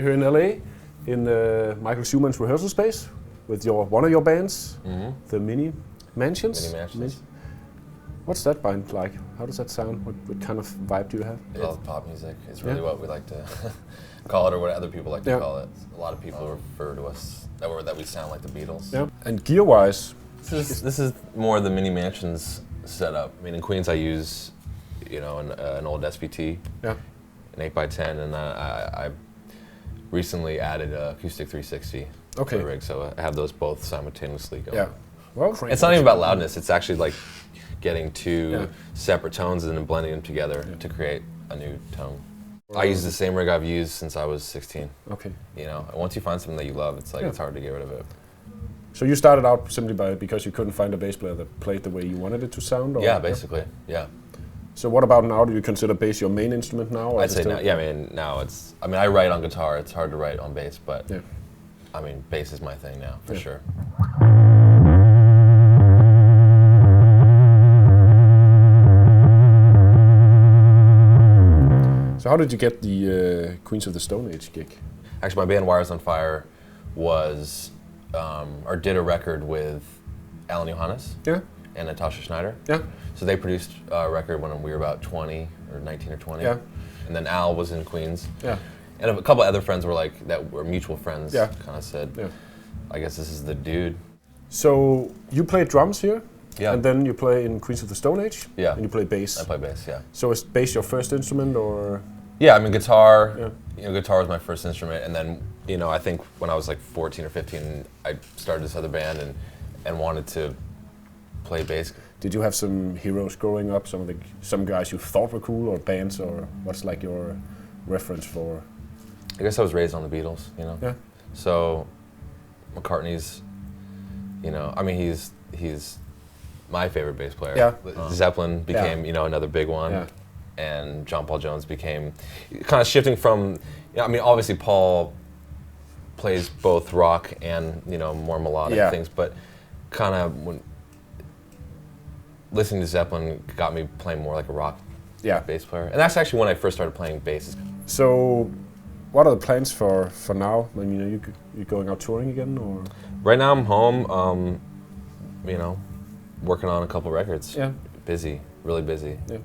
here in LA, in Michael Shuman's rehearsal space, with one of your bands, the Mini Mansions. What's that band like? How does that sound? What kind of vibe do you have? I love pop music. It's really what we like to call it, or what other people like to call it. A lot of people refer to us that we sound like the Beatles. Yeah. And gear-wise, this is more the Mini Mansions setup. I mean, in Queens, I use an old SVT, an 8x10, and I recently added an acoustic 360 to the rig, so I have those both simultaneously going. Yeah. Well, it's not even about loudness. It's actually like getting two separate tones and then blending them together to create a new tone. I use the same rig I've used since I was 16. Okay. You know, once you find something that you love, it's like it's hard to get rid of it. So you started out simply because you couldn't find a bass player that played the way you wanted it to sound? Or? Yeah, basically, yeah. So what about now? Do you consider bass your main instrument now? Or I'd say now, yeah, now it's, I write on guitar, it's hard to write on bass, but I mean, bass is my thing now, for sure. So how did you get the Queens of the Stone Age gig? Actually, my band Wires on Fire was, or did a record with Alan Johannes and Natasha Schneider. Yeah. So they produced a record when we were about 20 or 19 or 20. Yeah. And then Al was in Queens. Yeah. And a couple other friends were like, that were mutual friends, kind of said, I guess this is the dude. So you play drums here? Yeah. And then you play in Queens of the Stone Age? Yeah. And you play bass? I play bass, yeah. So is bass your first instrument, or? Yeah, I mean, guitar, guitar was my first instrument, and then, I think when I was like 14 or 15, I started this other band and wanted to play bass. Did you have some heroes growing up, some guys you thought were cool, or bands, or what's like your reference for? I guess I was raised on the Beatles, Yeah. So McCartney's, I mean, he's my favorite bass player. Yeah. Zeppelin became, another big one. Yeah. And John Paul Jones became kind of shifting from, I mean, obviously Paul plays both rock and, more melodic things, but kind of when listening to Zeppelin got me playing more like a rock bass player. And that's actually when I first started playing bass. So what are the plans for now? I mean, are you going out touring again, or? Right now I'm home, working on a couple records. Yeah. Busy, really busy. Yeah.